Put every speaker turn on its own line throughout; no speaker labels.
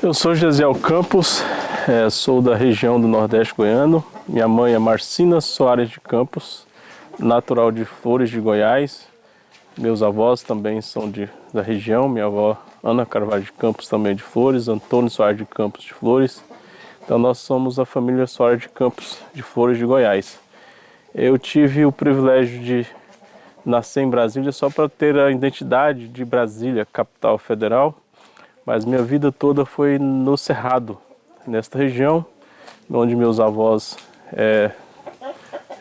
Eu sou Gesiel Campos, sou da região do Nordeste Goiano. Minha mãe é Marcina Soares de Campos, natural de Flores de Goiás. Meus avós também são da região. Minha avó Ana Carvalho de Campos também de Flores, Antônio Soares de Campos de Flores. Então nós somos a família Soares de Campos de Flores de Goiás. Eu tive o privilégio de nascer em Brasília só para ter a identidade de Brasília, capital federal. Mas minha vida toda foi no Cerrado, nesta região, onde meus avós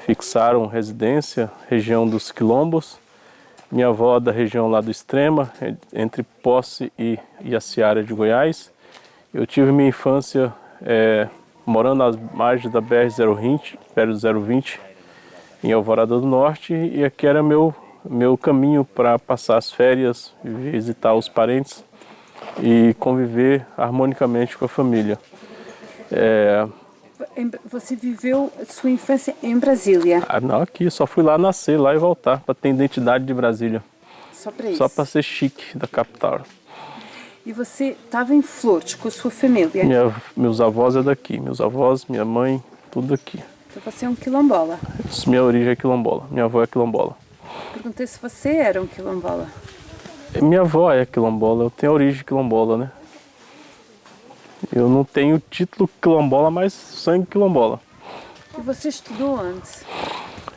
fixaram residência, região dos Quilombos. Minha avó da região lá do Extrema, entre Posse e Iaciara de Goiás. Eu tive minha infância morando às margens da BR-020, em Alvorada do Norte, e aqui era meu caminho para passar as férias, visitar os parentes e conviver harmonicamente com a família.
Você viveu a sua infância em Brasília?
Não, aqui, só fui lá nascer, lá e voltar, para ter identidade de Brasília.
Só para isso?
Só para ser chique da capital.
E você estava em Flores com a sua família?
Meus avós é daqui, meus avós, minha mãe, tudo aqui.
Então você é um quilombola?
Minha origem é quilombola, minha avó é quilombola.
Perguntei se você era um quilombola.
Minha avó é quilombola, eu tenho a origem quilombola, né? Eu não tenho título quilombola, mas sangue quilombola.
E você estudou onde?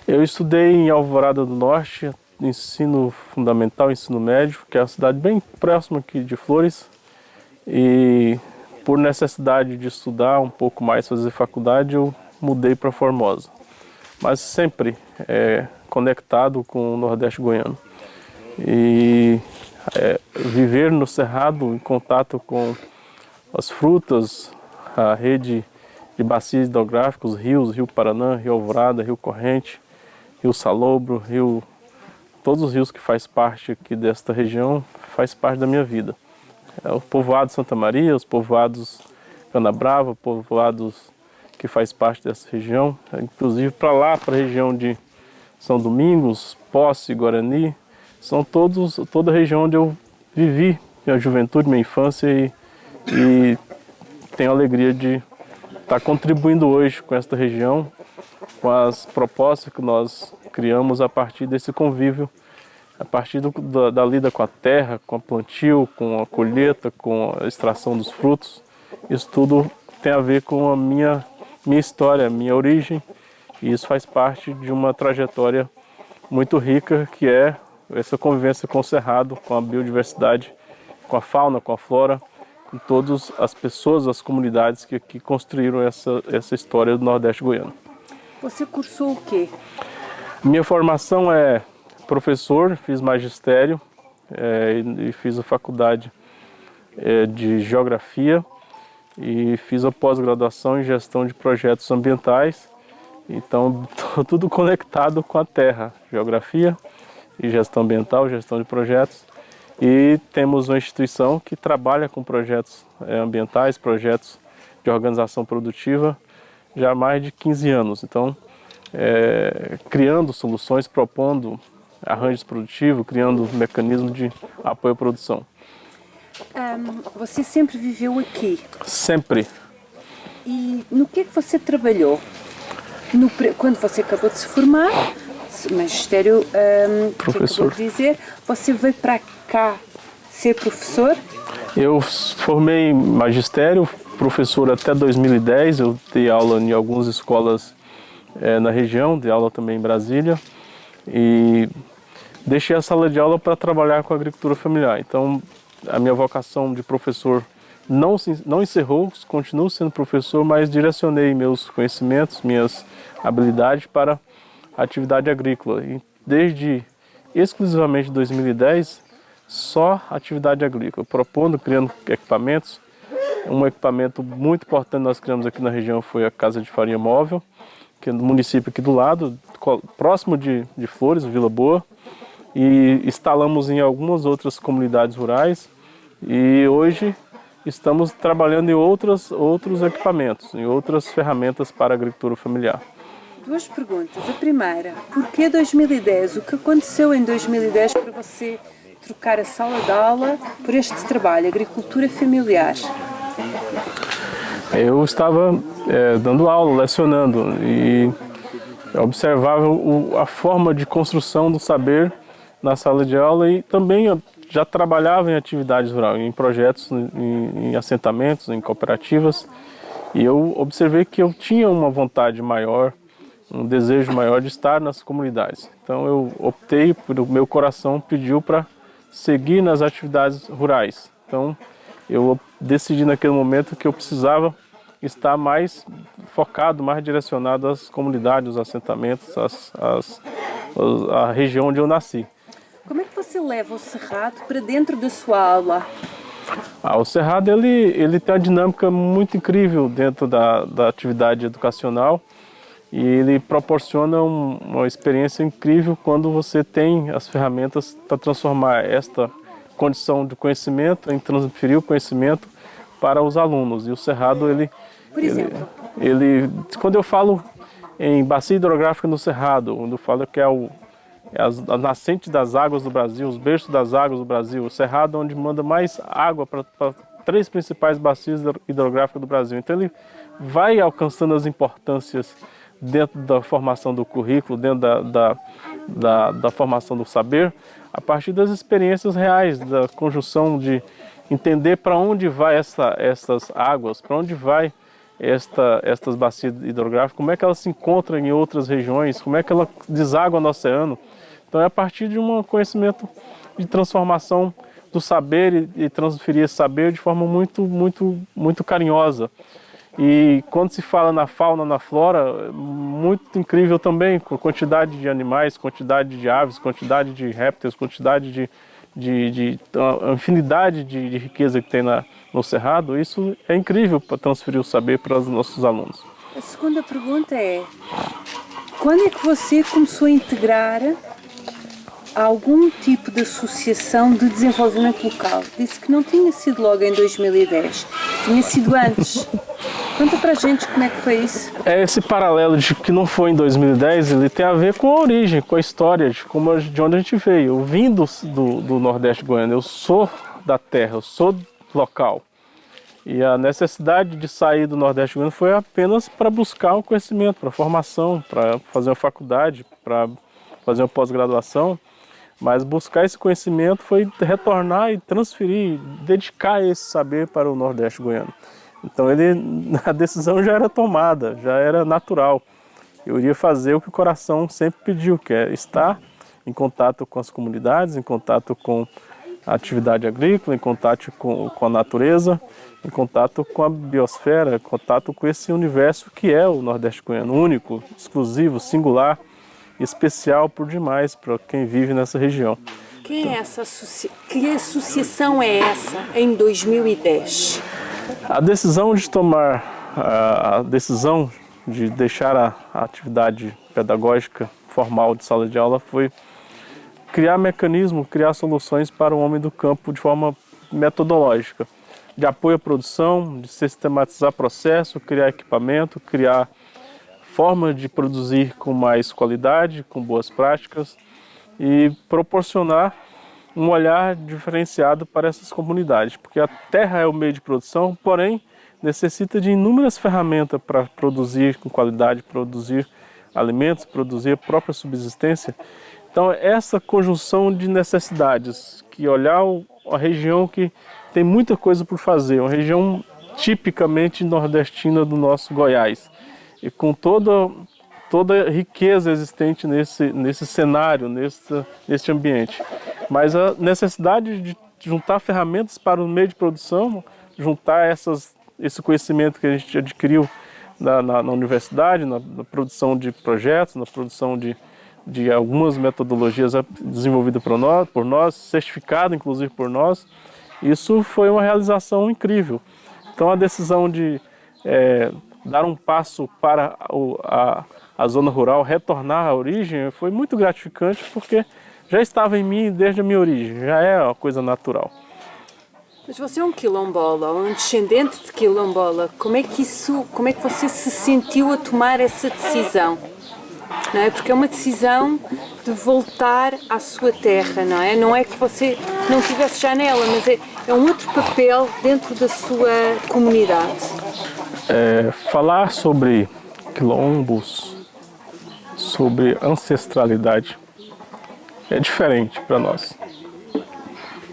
Eu estudei em Alvorada do Norte, ensino fundamental, ensino médio, que é uma cidade bem próxima aqui de Flores. E por necessidade de estudar um pouco mais, fazer faculdade, eu mudei para Formosa. Mas sempre conectado com o Nordeste Goiano. E viver no Cerrado, em contato com as frutas, a rede de bacias hidrográficas, rios, Rio Paranã, Rio Alvorada, Rio Corrente, Rio Salobro, todos os rios que faz parte aqui desta região, faz parte da minha vida. O povoado Santa Maria, os povoados Canabrava, povoados que faz parte dessa região, inclusive para lá, para a região de São Domingos, Posse, Guarani, são toda a região onde eu vivi minha juventude, minha infância e tenho a alegria de estar contribuindo hoje com esta região, com as propostas que nós criamos a partir desse convívio, a partir da lida com a terra, com a plantio, com a colheita, com a extração dos frutos. Isso tudo tem a ver com a minha história, a minha origem, e isso faz parte de uma trajetória muito rica, que é essa convivência com o Cerrado, com a biodiversidade, com a fauna, com a flora, com todas as pessoas, as comunidades que construíram essa história do Nordeste Goiano.
Você cursou o quê?
Minha formação é professor, fiz magistério e fiz a faculdade de Geografia e fiz a pós-graduação em Gestão de Projetos Ambientais. Então, tudo conectado com a terra, Geografia e Gestão Ambiental, Gestão de Projetos. E temos uma instituição que trabalha com projetos ambientais, projetos de organização produtiva já há mais de 15 anos. Então, criando soluções, propondo arranjos produtivos, criando mecanismos de apoio à produção.
Você sempre viveu aqui?
Sempre.
E no que é que você trabalhou? Quando você acabou de se formar, magistério,
professor.
Que dizer, você veio para cá ser professor?
Eu formei em magistério, professor até 2010. Eu dei aula em algumas escolas na região, dei aula também em Brasília. E deixei a sala de aula para trabalhar com a agricultura familiar. Então, a minha vocação de professor não encerrou, continuo sendo professor, mas direcionei meus conhecimentos, minhas habilidades para a atividade agrícola. E desde exclusivamente 2010, só atividade agrícola, criando equipamentos. Um equipamento muito importante que nós criamos aqui na região foi a Casa de Farinha Móvel, que é no município aqui do lado, próximo de Flores, Vila Boa, e instalamos em algumas outras comunidades rurais, e hoje estamos trabalhando em outros equipamentos, em outras ferramentas para a agricultura familiar.
Duas perguntas. A primeira, porquê 2010? O que aconteceu em 2010 para você trocar a sala de aula por este trabalho, agricultura familiar?
Eu estava dando aula, lecionando, e observava a forma de construção do saber na sala de aula, e também eu já trabalhava em atividades rurais, em projetos, em assentamentos, em cooperativas, e eu observei que eu tinha uma vontade maior, um desejo maior de estar nas comunidades. Então eu optei, o meu coração pediu para seguir nas atividades rurais. Então eu decidi naquele momento que eu precisava estar mais focado, mais direcionado às comunidades, aos assentamentos, à região onde eu nasci.
Como é que você leva o Cerrado para dentro da sua aula?
O Cerrado ele tem uma dinâmica muito incrível dentro da atividade educacional, e ele proporciona uma experiência incrível quando você tem as ferramentas para transformar esta condição de conhecimento em transferir o conhecimento para os alunos. E o Cerrado,
Por exemplo?
Quando eu falo em bacia hidrográfica no Cerrado, quando eu falo que é a nascente das águas do Brasil, os berços das águas do Brasil, o Cerrado é onde manda mais água para 3 principais bacias hidrográficas do Brasil. Então ele vai alcançando as importâncias dentro da formação do currículo, dentro da formação do saber, a partir das experiências reais, da conjunção de entender para onde vai essas águas, para onde vai estas bacias hidrográficas, como é que elas se encontram em outras regiões, como é que ela deságua no oceano. Então é a partir de um conhecimento de transformação do saber e transferir esse saber de forma muito, muito, muito carinhosa. E quando se fala na fauna, na flora, muito incrível também, com quantidade de animais, quantidade de aves, quantidade de répteis, quantidade a infinidade de riqueza que tem no Cerrado. Isso é incrível para transferir o saber para os nossos alunos.
A segunda pergunta é: quando é que você começou a integrar algum tipo de associação de desenvolvimento local? Disse que não tinha sido logo em 2010, tinha sido antes. Conta pra gente como é que foi isso.
Esse paralelo de que não foi em 2010, ele tem a ver com a origem, com a história, de onde a gente veio. Eu vim do Nordeste goiano, eu sou da terra, eu sou local. E a necessidade de sair do Nordeste goiano foi apenas para buscar um conhecimento, para formação, para fazer uma faculdade, para fazer uma pós-graduação. Mas buscar esse conhecimento foi retornar e transferir, dedicar esse saber para o Nordeste goiano. Então a decisão já era tomada, já era natural. Eu iria fazer o que o coração sempre pediu, que é estar em contato com as comunidades, em contato com a atividade agrícola, em contato com a natureza, em contato com a biosfera, em contato com esse universo que é o Nordeste goiano, único, exclusivo, singular, especial por demais para quem vive nessa região.
Que associação é essa em 2010?
A decisão de tomar, a decisão de deixar a atividade pedagógica formal de sala de aula foi criar mecanismo, criar soluções para o homem do campo de forma metodológica, de apoio à produção, de sistematizar processo, criar equipamento, criar formas de produzir com mais qualidade, com boas práticas e proporcionar um olhar diferenciado para essas comunidades, porque a terra é o meio de produção, porém necessita de inúmeras ferramentas para produzir com qualidade, produzir alimentos, produzir a própria subsistência. Então essa conjunção de necessidades, que olhar a região que tem muita coisa por fazer, uma região tipicamente nordestina do nosso Goiás, e com toda a riqueza existente nesse cenário, nesse ambiente. Mas a necessidade de juntar ferramentas para o meio de produção, juntar esse conhecimento que a gente adquiriu na universidade, na produção de projetos, na produção de algumas metodologias desenvolvidas por nós, certificado inclusive por nós, isso foi uma realização incrível. Então a decisão de dar um passo para a zona rural, retornar à origem, foi muito gratificante, porque já estava em mim desde a minha origem, já é uma coisa natural.
Mas você é um quilombola, um descendente de quilombola. Como é que você se sentiu a tomar essa decisão? não é? Porque é uma decisão de voltar à sua terra, não é? Não é que você não estivesse já nela, mas é um outro papel dentro da sua comunidade.
Falar sobre quilombos, sobre ancestralidade, é diferente para nós.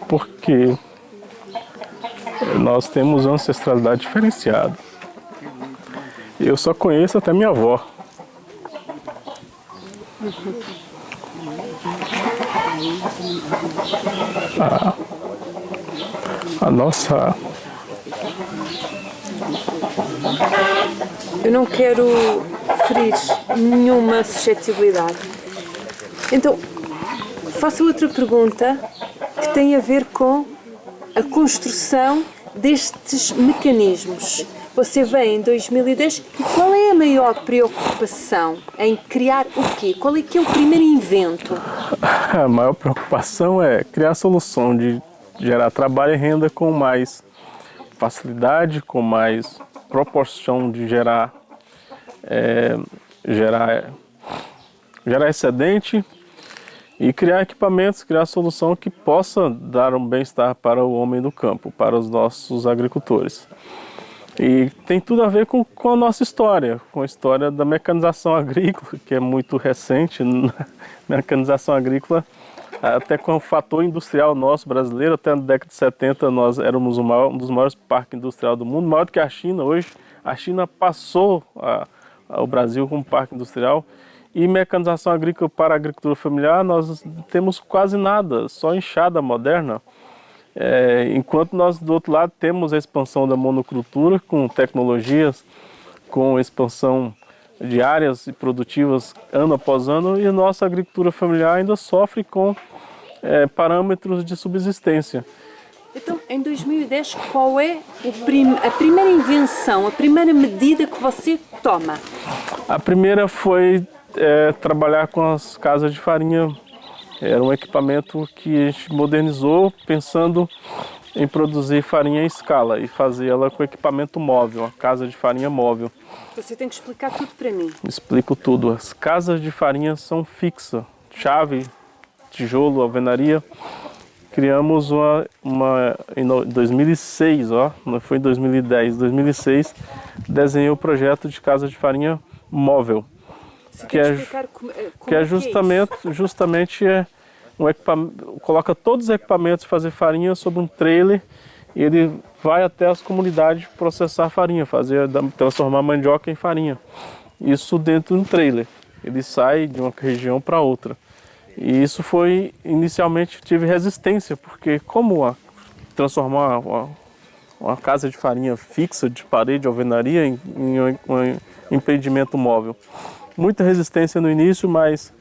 Porque nós temos ancestralidade diferenciada. Eu só conheço até minha avó. A nossa...
Eu não quero ferir nenhuma suscetibilidade. Então, faço outra pergunta que tem a ver com a construção destes mecanismos. Você vem em 2010 e qual é a maior preocupação em criar o quê? Qual é que é o primeiro invento?
A maior preocupação é criar a solução de gerar trabalho e renda com mais facilidade, com mais proporção de gerar excedente e criar equipamentos, criar solução que possa dar um bem-estar para o homem do campo, para os nossos agricultores. E tem tudo a ver com a nossa história, com a história da mecanização agrícola, que é muito recente. Mecanização agrícola, até com o fator industrial nosso brasileiro, até na década de 70 nós éramos um dos maiores parques industriais do mundo, maior do que a China hoje. A China passou o Brasil como parque industrial. E mecanização agrícola para a agricultura familiar, nós temos quase nada, só enxada moderna. Enquanto nós, do outro lado, temos a expansão da monocultura com tecnologias, com expansão de áreas produtivas ano após ano, e a nossa agricultura familiar ainda sofre com parâmetros de subsistência.
Então, em 2010, qual é a primeira invenção, a primeira medida que você toma?
A primeira foi trabalhar com as casas de farinha. Era um equipamento que a gente modernizou pensando em produzir farinha em escala e fazer ela com equipamento móvel, uma casa de farinha móvel.
Você tem que explicar tudo para mim.
Explico tudo. As casas de farinha são fixas, chave, tijolo, alvenaria. Criamos uma em 2006, não foi em 2010, 2006, desenhei o projeto de casa de farinha móvel. Que é justamente um equipamento, coloca todos os equipamentos para fazer farinha sobre um trailer e ele vai até as comunidades processar farinha, transformar mandioca em farinha. Isso dentro de um trailer. Ele sai de uma região para outra. E isso foi, inicialmente, tive resistência, porque como transformar uma casa de farinha fixa, de parede, alvenaria, em um empreendimento móvel? Muita resistência no início, mas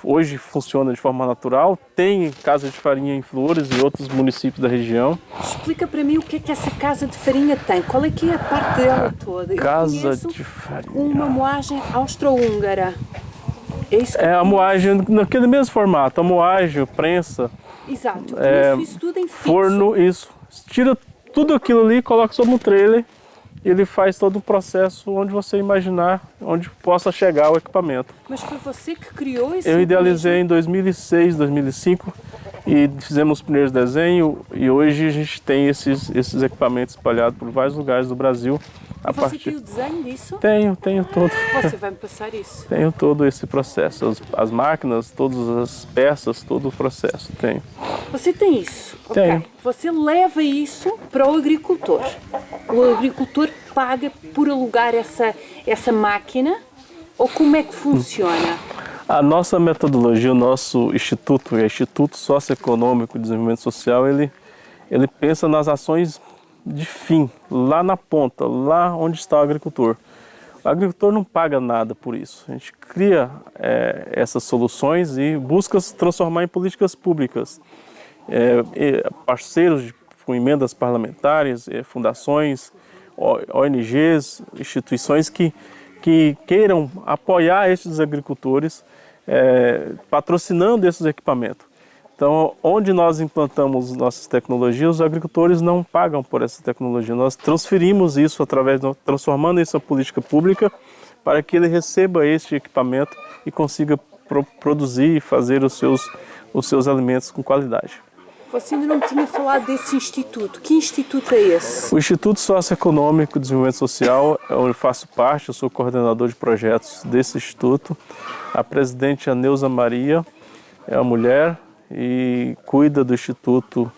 hoje funciona de forma natural. Tem casa de farinha em Flores e outros municípios da região.
Explica para mim o que é que essa casa de farinha tem. Qual é que é a parte dela toda?
Casa de farinha.
Uma moagem austro-húngara. É isso que
a moagem naquele mesmo formato, a moagem, prensa.
Exato. Isso tudo em fixo.
Forno, isso. Tira tudo aquilo ali, coloca sobre um trailer. Ele faz todo o processo onde você imaginar, onde possa chegar o equipamento.
Mas foi você que criou esse?
Eu idealizei em 2006, 2005 e fizemos os primeiros desenhos e hoje a gente tem esses equipamentos espalhados por vários lugares do Brasil.
Você tem o desenho disso?
Tenho todo.
Você vai me passar isso?
Tenho todo esse processo, as máquinas, todas as peças, todo o processo, tenho.
Você tem isso?
Tenho.
Okay. Você leva isso para o agricultor. O agricultor paga por alugar essa máquina ou como é que funciona?
A nossa metodologia, o nosso instituto, o Instituto Socioeconômico de Desenvolvimento Social, ele pensa nas ações de fim, lá na ponta, lá onde está o agricultor. O agricultor não paga nada por isso. A gente cria essas soluções e busca se transformar em políticas públicas. Parceiros com emendas parlamentares, fundações, ONGs, instituições que queiram apoiar esses agricultores, patrocinando esses equipamentos. Então, onde nós implantamos nossas tecnologias, os agricultores não pagam por essa tecnologia. Nós transferimos isso transformando isso em política pública para que ele receba este equipamento e consiga produzir e fazer os seus alimentos com qualidade.
Você ainda não me tinha falado desse instituto. Que instituto é esse?
O Instituto Socioeconômico de Desenvolvimento Social, eu faço parte, eu sou coordenador de projetos desse instituto. A presidente é a Neuza Maria, é uma mulher e cuida do instituto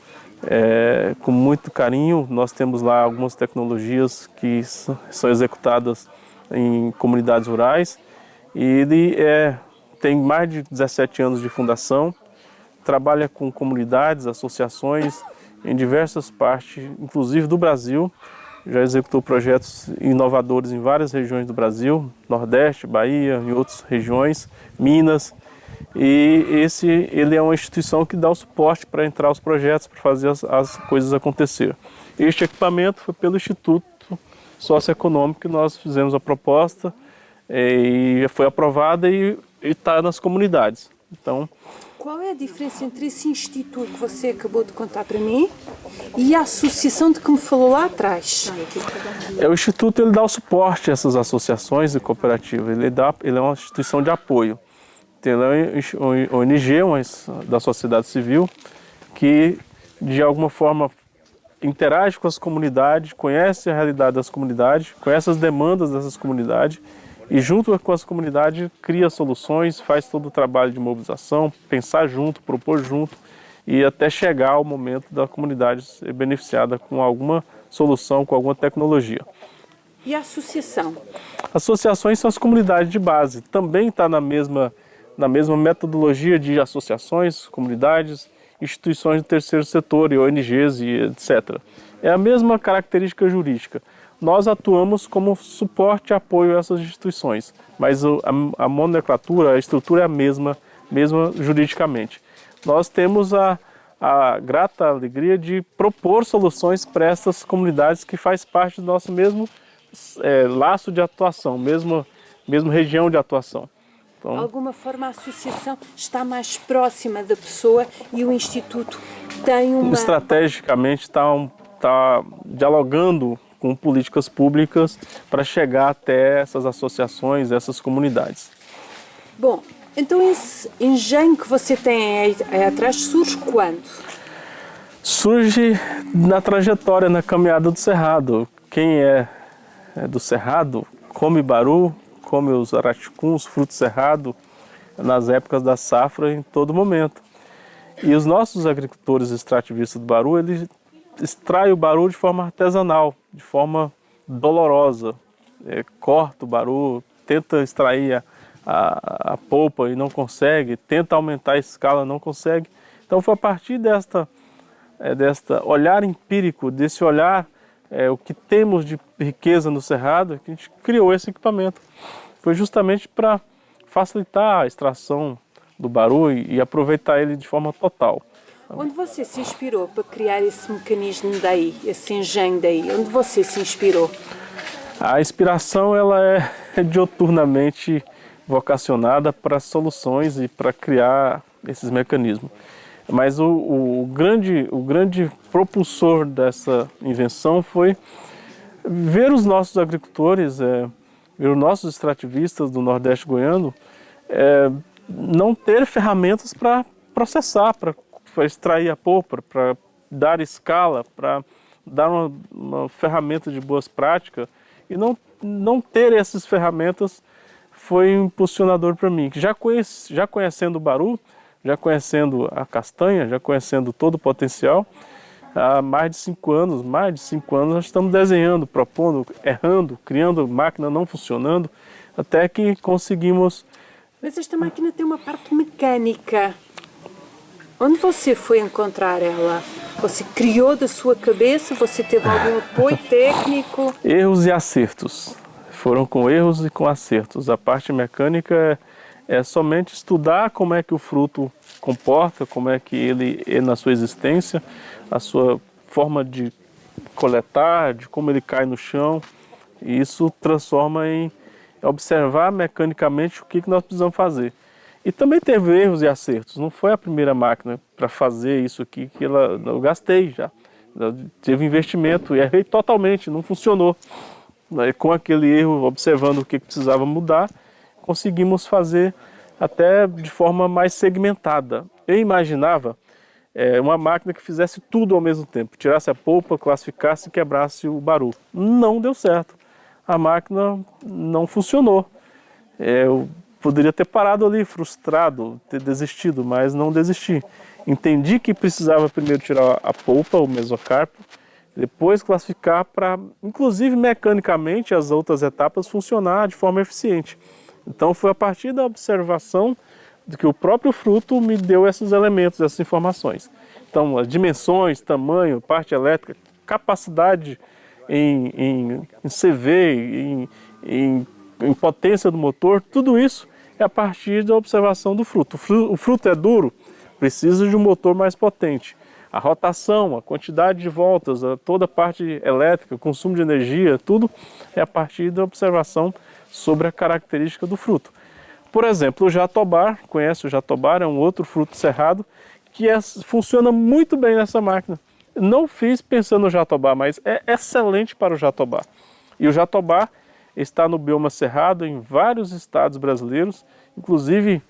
com muito carinho. Nós temos lá algumas tecnologias que são executadas em comunidades rurais e ele tem mais de 17 anos de fundação. Trabalha com comunidades, associações em diversas partes, inclusive do Brasil. Já executou projetos inovadores em várias regiões do Brasil, Nordeste, Bahia, em outras regiões, Minas. E ele é uma instituição que dá o suporte para entrar os projetos, para fazer as coisas acontecer. Este equipamento foi pelo Instituto Socioeconômico que nós fizemos a proposta e foi aprovada e está nas comunidades. Então,
qual é a diferença entre esse instituto que você acabou de contar para mim e a associação de que me falou lá atrás?
O instituto ele dá o suporte a essas associações e cooperativas. Ele é uma instituição de apoio. Ele é uma ONG, da sociedade civil, que de alguma forma interage com as comunidades, conhece a realidade das comunidades, conhece as demandas dessas comunidades e junto com as comunidades cria soluções, faz todo o trabalho de mobilização, pensar junto, propor junto e até chegar ao momento da comunidade ser beneficiada com alguma solução, com alguma tecnologia.
E a associação?
Associações são as comunidades de base, também está na mesma metodologia de associações, comunidades, instituições do terceiro setor, e ONGs e etc. É a mesma característica jurídica. Nós atuamos como suporte e apoio a essas instituições, mas a nomenclatura, a estrutura é a mesma juridicamente. Nós temos a grata alegria de propor soluções para essas comunidades que faz parte do nosso mesmo laço de atuação, mesma região de atuação. Então,
de alguma forma a associação está mais próxima da pessoa e o Instituto tem uma...
Estrategicamente está dialogando com políticas públicas para chegar até essas associações, essas comunidades.
Bom, então esse engenho que você tem aí atrás surge quando?
Surge na trajetória, na caminhada do Cerrado. Quem é do Cerrado come baru, come os araticuns, fruto cerrado, nas épocas da safra, em todo momento. E os nossos agricultores extrativistas do baru, eles extraem o baru de forma artesanal, de forma dolorosa. Corta o baru, tenta extrair a polpa e não consegue, tenta aumentar a escala, não consegue. Então foi a partir desta olhar empírico, desse olhar, o que temos de riqueza no Cerrado, que a gente criou esse equipamento. Foi justamente para facilitar a extração do baru e aproveitar ele de forma total.
Onde você se inspirou para criar esse mecanismo daí, esse engenho daí? Onde você se inspirou?
A inspiração ela é dioturnamente vocacionada para soluções e para criar esses mecanismos. Mas o grande propulsor dessa invenção foi ver os nossos agricultores, ver os nossos extrativistas do Nordeste goiano não ter ferramentas para processar, para extrair a polpa, para dar escala, para dar uma ferramenta de boas práticas. E não ter essas ferramentas foi um impulsionador para mim. Já conhecendo o baru, já conhecendo a castanha, já conhecendo todo o potencial, há mais de 5 anos, nós estamos desenhando, propondo, errando, criando máquina não funcionando, até que conseguimos...
Mas esta máquina tem uma parte mecânica. Onde você foi encontrar ela? Você criou da sua cabeça? Você teve algum apoio técnico?
Erros e acertos. Foram com erros e com acertos. A parte mecânica é somente estudar como é que o fruto comporta, como é que ele é na sua existência, a sua forma de coletar, de como ele cai no chão. E isso transforma em observar mecanicamente o que nós precisamos fazer. E também teve erros e acertos. Não foi a primeira máquina para fazer isso aqui que eu gastei já. Teve investimento e errei totalmente, não funcionou. Com aquele erro, observando o que precisava mudar, conseguimos fazer até de forma mais segmentada. Eu imaginava uma máquina que fizesse tudo ao mesmo tempo, tirasse a polpa, classificasse e quebrasse o baru. Não deu certo. A máquina não funcionou. Eu poderia ter parado ali, frustrado, ter desistido, mas não desisti. Entendi que precisava primeiro tirar a polpa, o mesocarpo, depois classificar para, inclusive mecanicamente, as outras etapas funcionar de forma eficiente. Então foi a partir da observação de que o próprio fruto me deu esses elementos, essas informações. Então as dimensões, tamanho, parte elétrica, capacidade em CV, em potência do motor, tudo isso é a partir da observação do fruto. O fruto é duro, precisa de um motor mais potente. A rotação, a quantidade de voltas, toda a parte elétrica, o consumo de energia, tudo é a partir da observação sobre a característica do fruto. Por exemplo, o jatobá, conhece o jatobá, é um outro fruto cerrado que funciona muito bem nessa máquina. Não fiz pensando no jatobá, mas é excelente para o jatobá. E o jatobá está no bioma cerrado em vários estados brasileiros, inclusive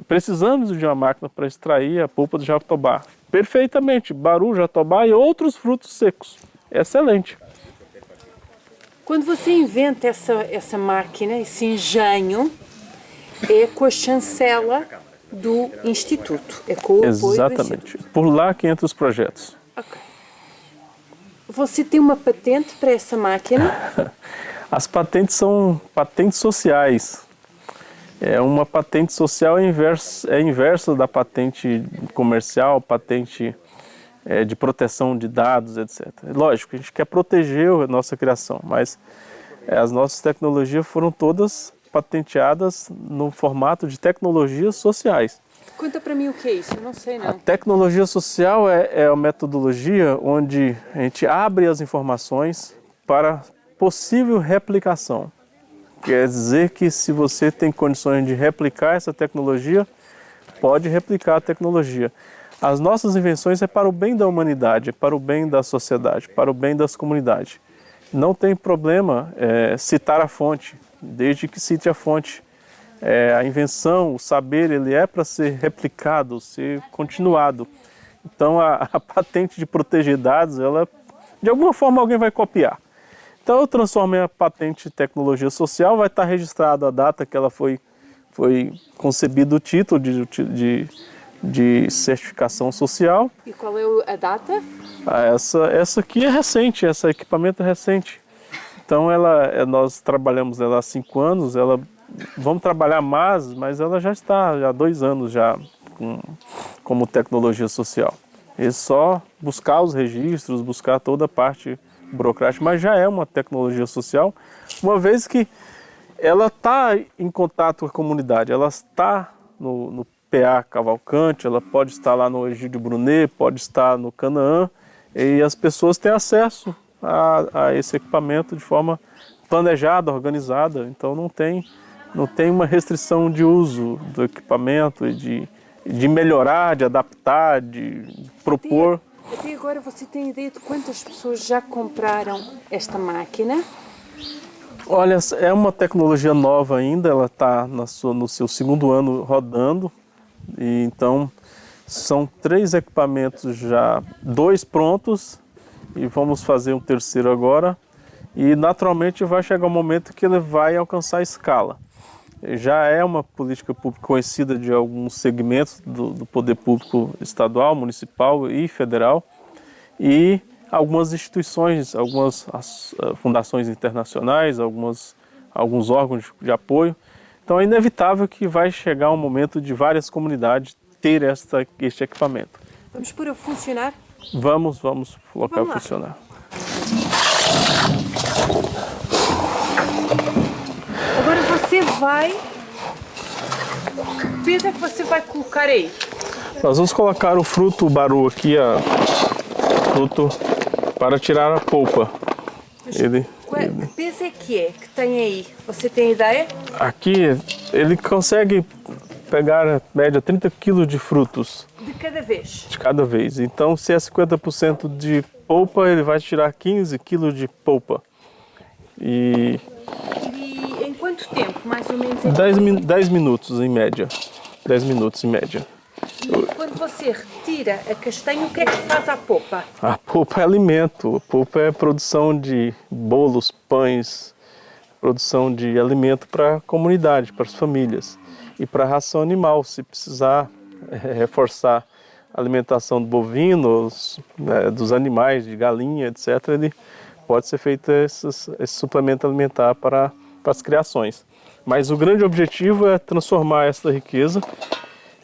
precisamos de uma máquina para extrair a polpa do jatobá. Perfeitamente, baru, jatobá e outros frutos secos. Excelente.
Quando você inventa essa máquina, esse engenho, é com a chancela do Instituto, é com o apoio do
Exatamente. Por lá que entram os projetos.
Ok. Você tem uma patente para essa máquina?
As patentes são patentes sociais. Uma patente social é inversa da patente comercial, patente de proteção de dados, etc. Lógico, a gente quer proteger a nossa criação, mas as nossas tecnologias foram todas patenteadas no formato de tecnologias sociais.
Conta para mim o que é isso, eu não sei não.
A tecnologia social é a metodologia onde a gente abre as informações para possível replicação. Quer dizer que se você tem condições de replicar essa tecnologia, pode replicar a tecnologia. As nossas invenções é para o bem da humanidade, é para o bem da sociedade, para o bem das comunidades. Não tem problema citar a fonte, desde que cite a fonte. A invenção, o saber, ele é para ser replicado, ser continuado. Então a patente de proteger dados, ela, de alguma forma alguém vai copiar. Então eu transformei a patente de tecnologia social, vai estar registrado a data que ela foi concebido o título de certificação social.
E qual é a data?
Essa aqui é recente, esse equipamento é recente. Então nós trabalhamos nela há 5 anos, vamos trabalhar mais, mas ela já está há 2 anos já como tecnologia social. É só buscar os registros, buscar toda a parte burocrática, mas já é uma tecnologia social, uma vez que ela está em contato com a comunidade, ela está no PA Cavalcante, ela pode estar lá no Egídio Brunet, pode estar no Canaã, e as pessoas têm acesso a esse equipamento de forma planejada, organizada, então não tem uma restrição de uso do equipamento e de melhorar, de adaptar, de propor.
Até agora você tem ideia de quantas pessoas já compraram esta máquina?
Olha, é uma tecnologia nova ainda, ela está no seu 2º ano rodando, e então são 3 equipamentos já, 2 prontos, e vamos fazer um 3º agora, e naturalmente vai chegar um momento que ele vai alcançar a escala. Já é uma política pública conhecida de alguns segmentos do poder público estadual, municipal e federal, e algumas instituições, algumas fundações internacionais, alguns órgãos de apoio. Então é inevitável que vai chegar um momento de várias comunidades ter este equipamento.
Vamos pôr a funcionar?
Vamos colocar a funcionar.
Agora você vai... Que peso é que você vai colocar aí?
Nós vamos colocar o fruto baru aqui, fruto para tirar a polpa.
Que peso é que tem aí? Você tem ideia?
Aqui ele consegue pegar, média, 30 kg de frutos.
De cada vez?
De cada vez. Então, se é 50% de polpa, ele vai tirar 15 kg de polpa. E
E em quanto tempo, mais ou menos?
10 minutos em média. 10 minutos em média.
E quando você retira a castanha, o que é que faz à polpa?
A polpa é alimento, a polpa é produção de bolos, pães, produção de alimento para a comunidade, para as famílias e para a ração animal. Se precisar reforçar a alimentação do bovino, dos animais, de galinha, etc., ele pode ser feito esse suplemento alimentar para as criações. Mas o grande objetivo é transformar essa riqueza,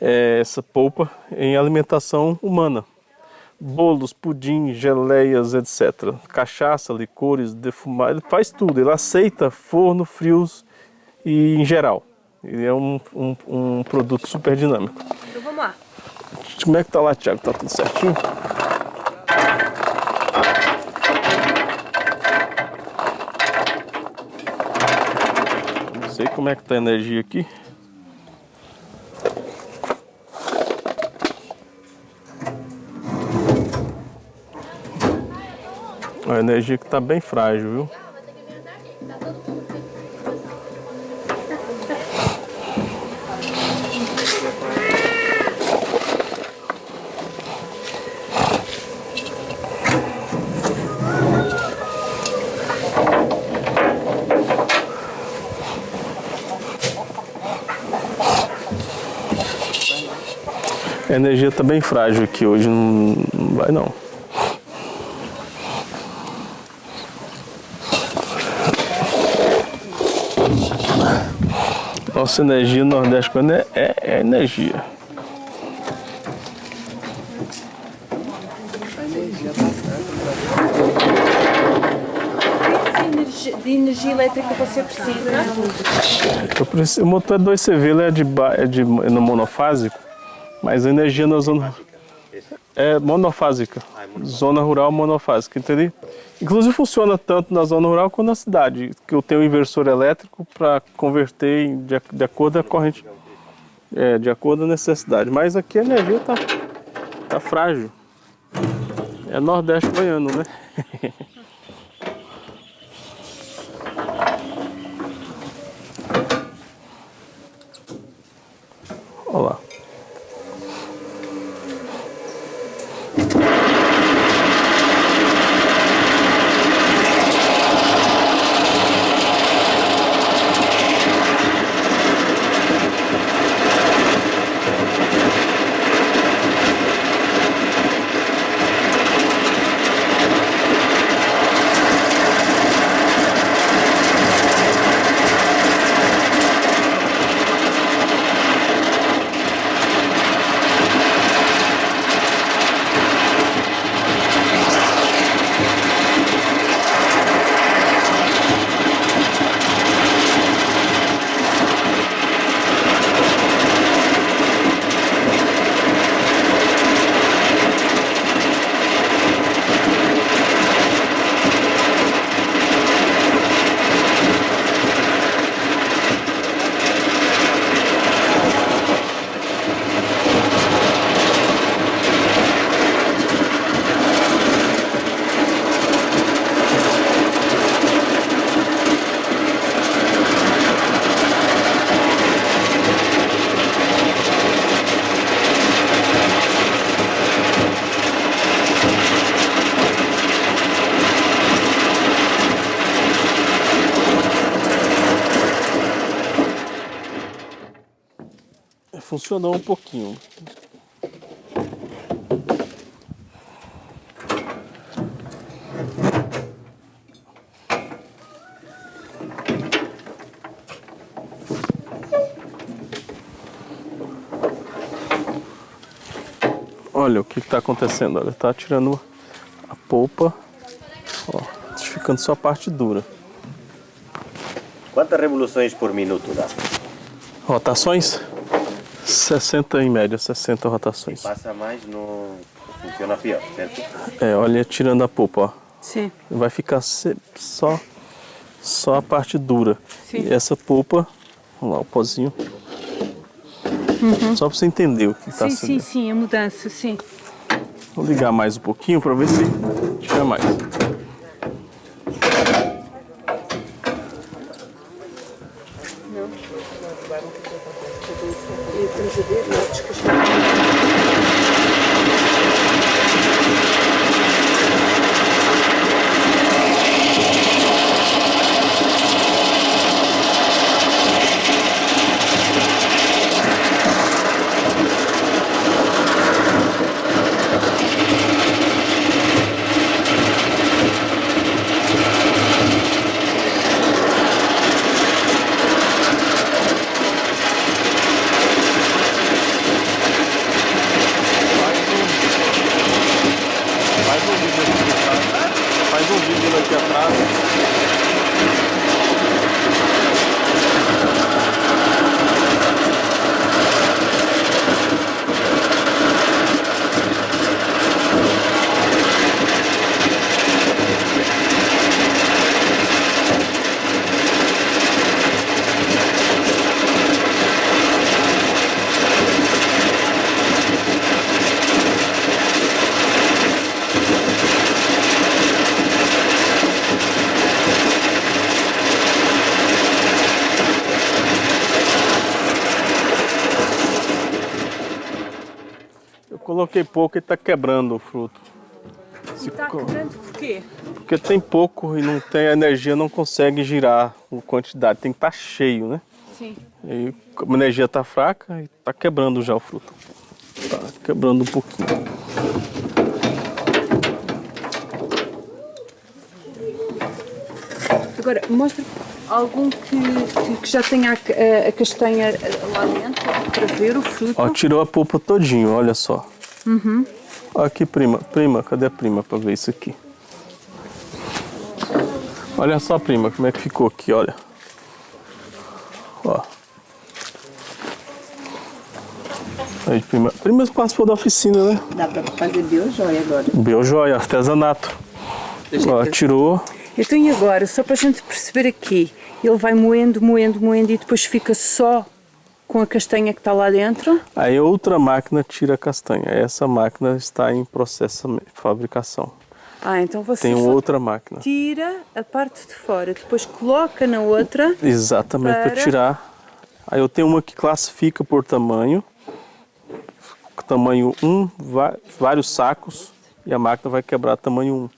essa polpa, em alimentação humana. Bolos, pudim, geleias, etc. Cachaça, licores, defumado, ele faz tudo. Ele aceita forno, frios e em geral. Ele é um produto super dinâmico.
Então vamos lá.
Como é que tá lá, Thiago? Tá tudo certinho? Não sei como é que tá a energia aqui. A energia que tá bem frágil, viu? A energia tá bem frágil aqui hoje, não vai não. Nossa energia no Nordeste é energia.
De energia elétrica você precisa?
O motor é 2CV, ele é monofásico, mas a energia na zona é monofásica, zona rural monofásica, entendeu? Inclusive funciona tanto na zona rural quanto na cidade, que eu tenho um inversor elétrico para converter de acordo com a corrente, de acordo com a necessidade. Mas aqui a energia tá frágil. É Nordeste baiano, né? Olha lá. Funcionou um pouquinho. Olha o que está acontecendo. Olha, tá tirando a polpa, ó, ficando só a parte dura.
Quantas revoluções por minuto dá?
Rotações? 60 em média, 60 rotações.
Passa mais, não funciona pior, certo?
Olha, tirando a polpa, ó.
Sim.
Vai ficar só a parte dura.
Sim.
E essa polpa, olha lá o pozinho. Só para você entender o que está acendendo.
Sim, a mudança, sim.
Vou ligar mais um pouquinho para ver se tira mais. aqui atrás. Eu coloquei pouco e está quebrando o fruto.
E está quebrando porquê?
Porque tem pouco e não tem a energia, não consegue girar a quantidade, tem que estar cheio, né?
Sim.
E a energia está fraca e está quebrando já o fruto. Está quebrando um pouquinho.
Agora, mostra algum que já tenha a castanha lá dentro para ver o fruto.
Ó, tirou a polpa todinho, olha só. Ó, aqui, prima. Prima, cadê a prima para ver isso aqui? Olha só, prima, como é que ficou aqui, olha. Ó. Aí, prima. Prima passou da oficina, né?
Dá pra fazer biojoia agora.
Biojoia, artesanato. Ó, tirou.
Então e agora, só para a gente perceber aqui, ele vai moendo e depois fica só com a castanha que está lá dentro?
Aí outra máquina tira a castanha. Essa máquina está em processo de fabricação.
Ah, então você
Tem
só
outra máquina.
tira a parte de fora, depois coloca na outra.
Exatamente, para tirar. Aí eu tenho uma que classifica por tamanho. Tamanho 1, vários sacos. E a máquina vai quebrar tamanho 1.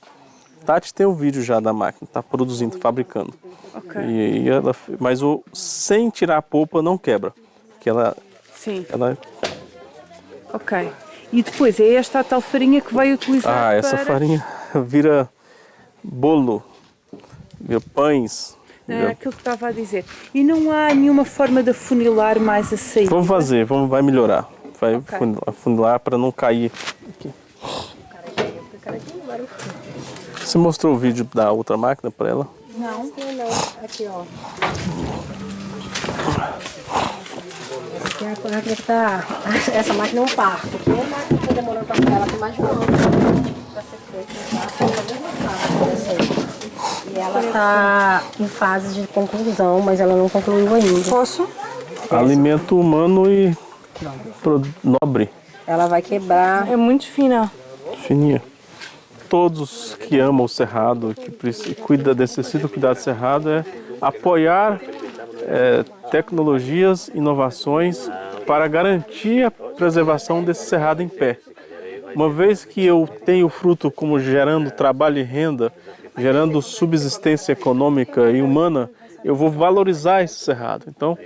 Tati tem o vídeo já da máquina, está produzindo, fabricando.
Ok.
E ela, mas sem tirar a polpa não quebra. Porque ela,
Sim.
ela
Ok. E depois é esta a tal farinha que vai utilizar
essa
para...
farinha vira bolo, vira pães.
Não, é aquilo que estava a dizer. E não há nenhuma forma de afunilar mais a saída?
Vamos fazer, vai melhorar. Vai
Ok.
afunilar para não cair aqui. Você mostrou o vídeo da outra máquina para ela?
Não, aqui ó. Essa aqui é a máquina que tá. Essa máquina é um parto. Porque a máquina que tá demorando pra ficar, ela tem mais de um ano pra ser feita. Tá mesma fase dessa aí. E ela tá em fase de conclusão, mas ela não concluiu ainda.
Posso?
Alimento humano e nobre,
Ela vai quebrar.
É muito fina.
fininha. Todos que amam o cerrado, que necessitam cuidar do cerrado, é apoiar tecnologias, inovações para garantir a preservação desse cerrado em pé. Uma vez que eu tenho fruto como gerando trabalho e renda, gerando subsistência econômica e humana, eu vou valorizar esse cerrado. Então,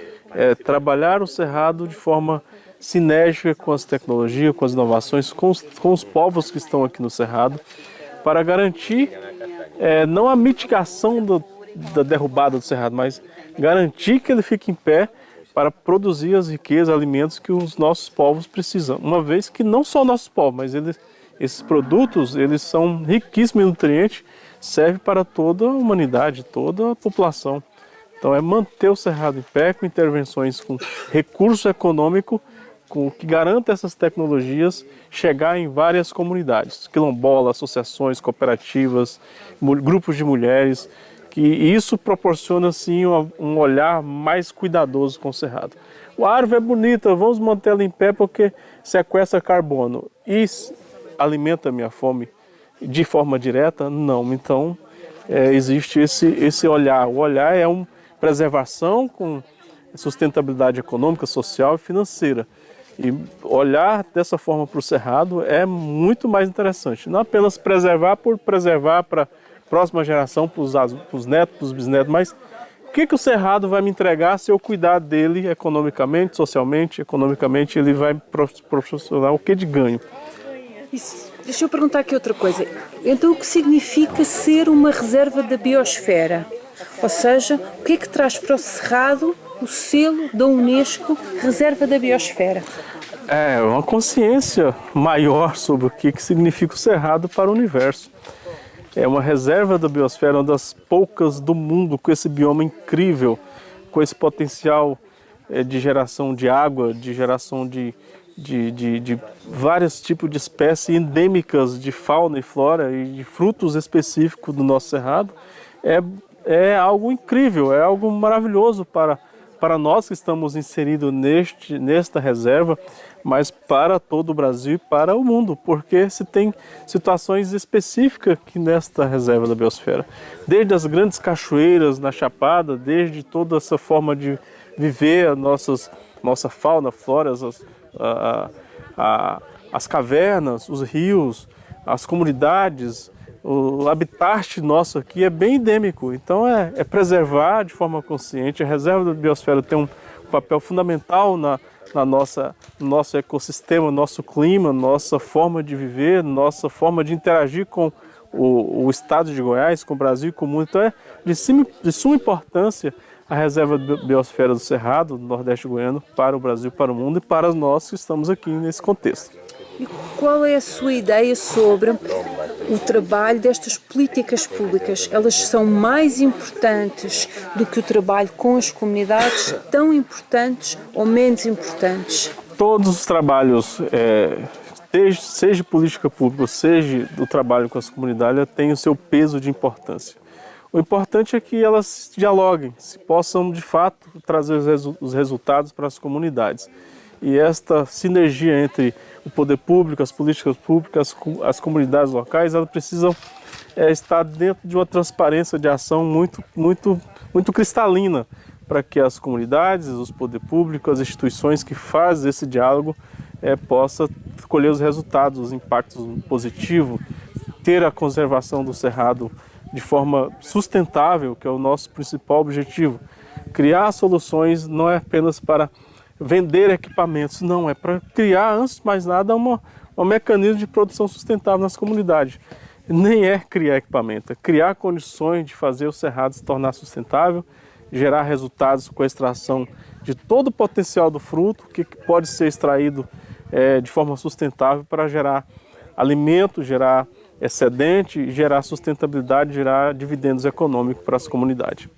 trabalhar o cerrado de forma sinérgica com as tecnologias, com as inovações, com os povos que estão aqui no cerrado, para garantir não a mitigação da derrubada do cerrado, mas garantir que ele fique em pé para produzir as riquezas, alimentos que os nossos povos precisam. Uma vez que não só nossos povos, mas esses produtos, eles são riquíssimos em nutrientes, servem para toda a humanidade, toda a população. Então é manter o cerrado em pé com intervenções, com recurso econômico, que garanta essas tecnologias chegar em várias comunidades, quilombolas, associações, cooperativas, grupos de mulheres, que isso proporciona assim um olhar mais cuidadoso com o cerrado. A árvore é bonita, vamos manter ela em pé porque sequestra carbono e alimenta a minha fome de forma direta? Não. Então existe esse olhar. O olhar é uma preservação com sustentabilidade econômica, social e financeira. E olhar dessa forma para o cerrado é muito mais interessante. Não apenas preservar por preservar para a próxima geração, para os netos, para os bisnetos, mas o que o cerrado vai me entregar se eu cuidar dele economicamente, socialmente, economicamente, ele vai proporcionar o que de ganho?
Deixa eu perguntar aqui outra coisa. Então o que significa ser uma reserva da biosfera? Ou seja, o que é que traz para o cerrado o selo da Unesco Reserva da Biosfera?
É uma consciência maior sobre o que significa o cerrado para o universo. É uma reserva da biosfera, uma das poucas do mundo com esse bioma incrível, com esse potencial de geração de água, de geração de vários tipos de espécies endêmicas de fauna e flora e de frutos específicos do nosso cerrado. É algo incrível, é algo maravilhoso para nós que estamos inseridos nesta reserva, mas para todo o Brasil e para o mundo, porque se tem situações específicas aqui nesta reserva da biosfera. Desde as grandes cachoeiras na Chapada, desde toda essa forma de viver a nossa fauna, flora, as cavernas, os rios, as comunidades, o habitat nosso aqui é bem endêmico. Então é preservar de forma consciente. A reserva da biosfera tem um papel fundamental no nosso ecossistema, nosso clima, nossa forma de viver, nossa forma de interagir com o estado de Goiás, com o Brasil e com o mundo. Então é de suma importância a reserva da biosfera do Cerrado, do Nordeste Goiano, para o Brasil, para o mundo e para nós que estamos aqui nesse contexto.
E qual é a sua ideia sobre o trabalho destas políticas públicas? Elas são mais importantes do que o trabalho com as comunidades, tão importantes ou menos importantes?
Todos os trabalhos, seja política pública, seja do trabalho com as comunidades, têm o seu peso de importância. O importante é que elas dialoguem, se possam de fato trazer os resultados para as comunidades. E esta sinergia entre o poder público, as políticas públicas, as comunidades locais, elas precisam estar dentro de uma transparência de ação muito cristalina, para que as comunidades, os poderes públicos, as instituições que fazem esse diálogo possam colher os resultados, os impactos positivos, ter a conservação do cerrado de forma sustentável, que é o nosso principal objetivo. Criar soluções não é apenas para vender equipamentos, não, é para criar, antes de mais nada, um mecanismo de produção sustentável nas comunidades. Nem é criar equipamento, é criar condições de fazer o cerrado se tornar sustentável, gerar resultados com a extração de todo o potencial do fruto, que pode ser extraído de forma sustentável para gerar alimento, gerar excedente, gerar sustentabilidade, gerar dividendos econômicos para as comunidades.